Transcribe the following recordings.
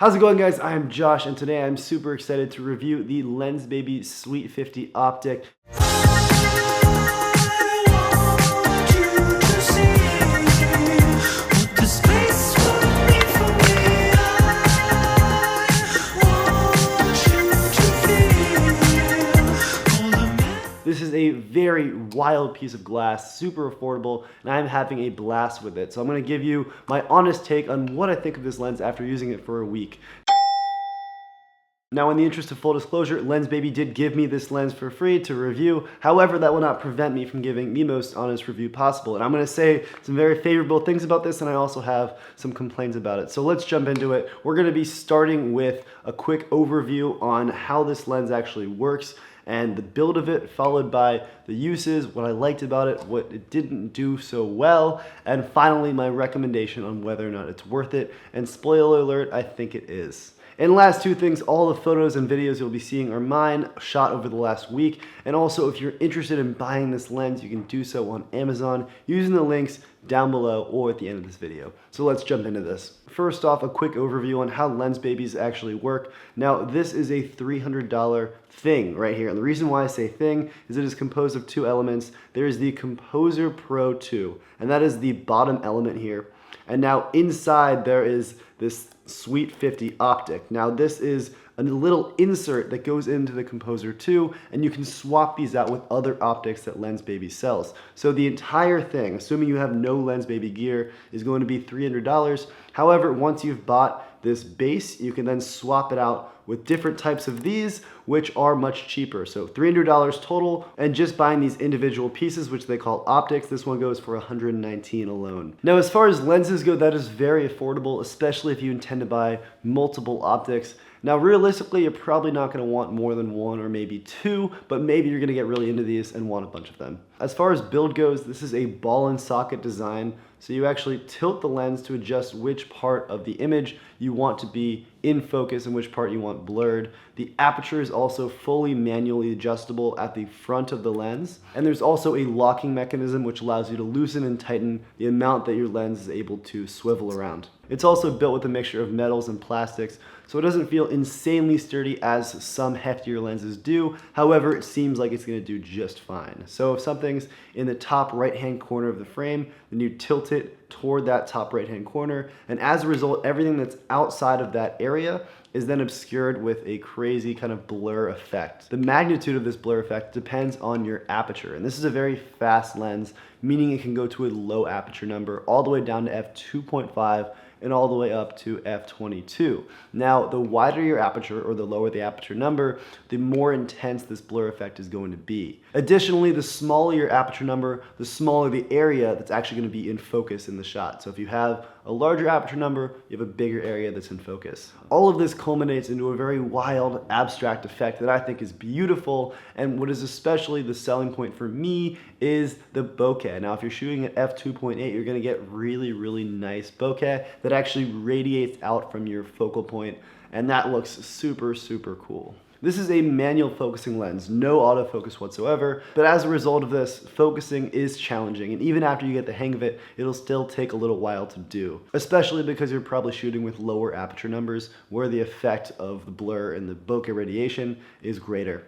How's it going, guys? I am Josh, and today I'm super excited to review the Lensbaby Sweet 50 Optic. This is a very wild piece of glass, super affordable, and I'm having a blast with it. So I'm going to give you my honest take on what I think of this lens after using it for a week. Now, in the interest of full disclosure, Lensbaby did give me this lens for free to review. However, that will not prevent me from giving the most honest review possible. And I'm going to say some very favorable things about this, and I also have some complaints about it. So let's jump into it. We're going to be starting with a quick overview on how this lens actually works and the build of it, followed by the uses, what I liked about it, what it didn't do so well, and finally my recommendation on whether or not it's worth it. And spoiler alert, I think it is. And last two things, all the photos and videos you'll be seeing are mine, shot over the last week. And also, if you're interested in buying this lens, you can do so on Amazon using the links down below or at the end of this video. So let's jump into this. First off, a quick overview on how Lensbabies actually work. Now, this is a $300 thing right here. And the reason why I say thing is it is composed of two elements. There is the Composer Pro 2, and that is the bottom element here. And now inside there is this Sweet 50 Optic. Now this is a little insert that goes into the Composer 2, and you can swap these out with other optics that Lensbaby sells. So the entire thing, assuming you have no Lensbaby gear, is going to be $300. However, once you've bought this base, you can then swap it out with different types of these, which are much cheaper. So $300 total, and just buying these individual pieces, which they call optics, this one goes for $119 alone. Now, as far as lenses go, that is very affordable, especially if you intend to buy multiple optics. Now, realistically, you're probably not going to want more than one or maybe two, but maybe you're going to get really into these and want a bunch of them. As far as build goes, this is a ball and socket design. So you actually tilt the lens to adjust which part of the image you want to be in focus and which part you want blurred. The aperture is also fully manually adjustable at the front of the lens. And there's also a locking mechanism which allows you to loosen and tighten the amount that your lens is able to swivel around. It's also built with a mixture of metals and plastics, so it doesn't feel insanely sturdy as some heftier lenses do. However, it seems like it's going to do just fine. So if something's in the top right-hand corner of the frame, then you tilt it toward that top right-hand corner, and as a result, everything that's outside of that area is then obscured with a crazy kind of blur effect. The magnitude of this blur effect depends on your aperture, and this is a very fast lens, meaning it can go to a low aperture number all the way down to f2.5 and all the way up to f22. Now, the wider your aperture or the lower the aperture number, the more intense this blur effect is going to be. Additionally, the smaller your aperture number, the smaller the area that's actually going to be in focus in the shot. So if you have a larger aperture number, you have a bigger area that's in focus. All of this culminates into a very wild, abstract effect that I think is beautiful, and what is especially the selling point for me is the bokeh. Now, if you're shooting at f2.8, you're going to get really, really nice bokeh that actually radiates out from your focal point, and that looks super, super cool. This is a manual focusing lens, no autofocus whatsoever, but as a result of this, focusing is challenging, and even after you get the hang of it, it'll still take a little while to do, especially because you're probably shooting with lower aperture numbers where the effect of the blur and the bokeh radiation is greater.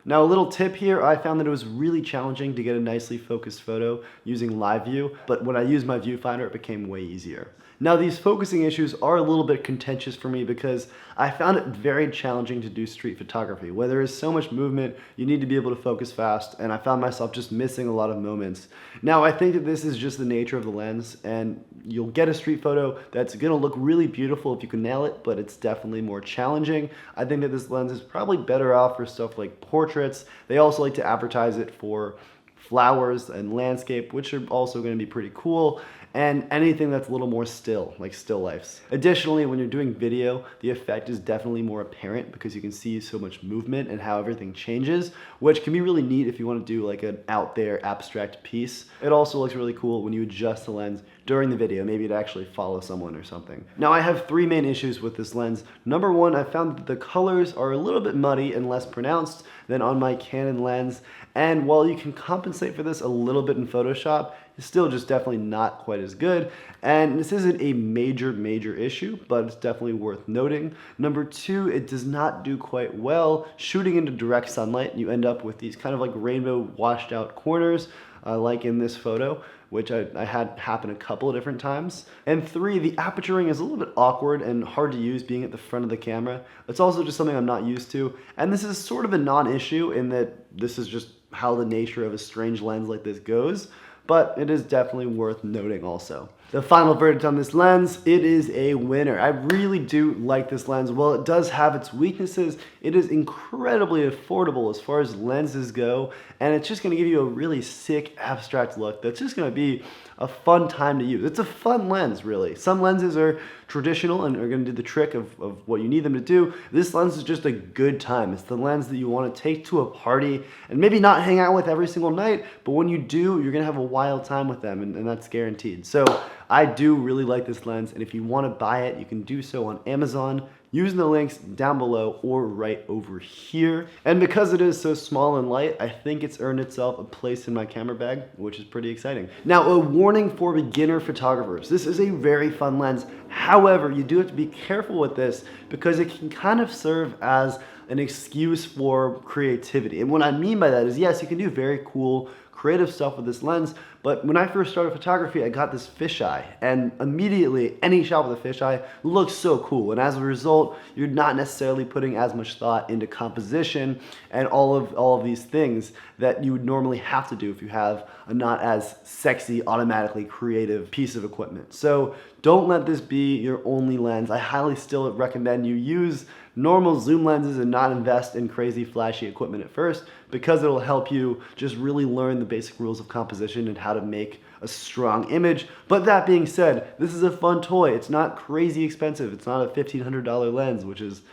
Now, a little tip here, I found that it was really challenging to get a nicely focused photo using live view, but when I used my viewfinder, it became way easier. Now, these focusing issues are a little bit contentious for me because I found it very challenging to do street photography. Where there is so much movement, you need to be able to focus fast, and I found myself just missing a lot of moments. Now, I think that this is just the nature of the lens, and you'll get a street photo that's gonna look really beautiful if you can nail it, but it's definitely more challenging. I think that this lens is probably better off for stuff like portraits. They also like to advertise it for flowers and landscape, which are also going to be pretty cool, and anything that's a little more still, like still lifes. Additionally, when you're doing video, the effect is definitely more apparent because you can see so much movement and how everything changes, which can be really neat if you want to do like an out there abstract piece. It also looks really cool when you adjust the lens during the video, maybe to actually follow someone or something. Now, I have three main issues with this lens. Number one, I found that the colors are a little bit muddy and less pronounced than on my Canon lens, and while you can compensate for this a little bit in Photoshop, is still just definitely not quite as good. And this isn't a major issue, but it's definitely worth noting. Number two, it does not do quite well shooting into direct sunlight. You end up with these kind of like rainbow washed out corners, like in this photo, which I had happen a couple of different times. And three, the aperturing is a little bit awkward and hard to use being at the front of the camera. It's also just something I'm not used to. And this is sort of a non-issue in that this is just how the nature of a strange lens like this goes, but it is definitely worth noting also. The final verdict on this lens, it is a winner. I really do like this lens. While it does have its weaknesses, it is incredibly affordable as far as lenses go, and it's just gonna give you a really sick abstract look that's just gonna be a fun time to use. It's a fun lens, really. Some lenses are traditional and are gonna do the trick of what you need them to do. This lens is just a good time. It's the lens that you wanna take to a party and maybe not hang out with every single night, but when you do, you're gonna have a wild time with them, and that's guaranteed. So I do really like this lens, and if you wanna buy it, you can do so on Amazon using the links down below or right over here. And because it is so small and light, I think it's earned itself a place in my camera bag, which is pretty exciting. Now, a warning for beginner photographers. This is a very fun lens. However, you do have to be careful with this because it can kind of serve as an excuse for creativity. And what I mean by that is, yes, you can do very cool, creative stuff with this lens, but when I first started photography, I got this fisheye, and immediately any shot with a fisheye looks so cool. And as a result, you're not necessarily putting as much thought into composition and all of these things that you would normally have to do if you have a not as sexy, automatically creative piece of equipment. So don't let this be your only lens. I highly still recommend you use normal zoom lenses and not invest in crazy flashy equipment at first, because it'll help you just really learn the basic rules of composition and how to make a strong image. But that being said, this is a fun toy. It's not crazy expensive. It's not a $1,500 lens, which is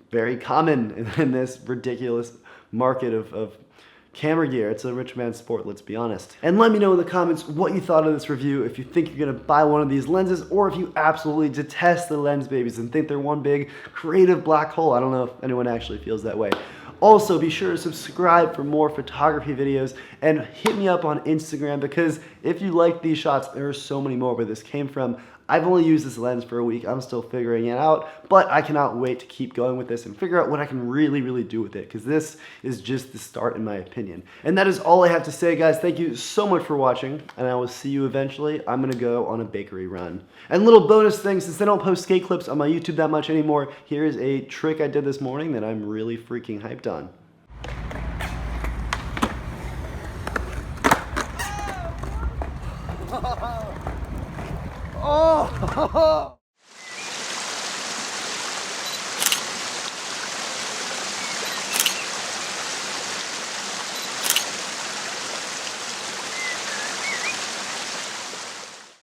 very common in this ridiculous market of camera gear. It's a rich man's sport, let's be honest. And let me know in the comments what you thought of this review, if you think you're gonna buy one of these lenses, or if you absolutely detest the Lensbabies and think they're one big creative black hole. I don't know if anyone actually feels that way. Also, be sure to subscribe for more photography videos and hit me up on Instagram, because if you like these shots, there are so many more where this came from. I've only used this lens for a week. I'm still figuring it out, but I cannot wait to keep going with this and figure out what I can really do with it, because this is just the start in my opinion. And that is all I have to say, guys. Thank you so much for watching, and I will see you eventually. I'm gonna go on a bakery run. And little bonus thing, since I don't post skate clips on my YouTube that much anymore, here's a trick I did this morning that I'm really freaking hyped on. Oh!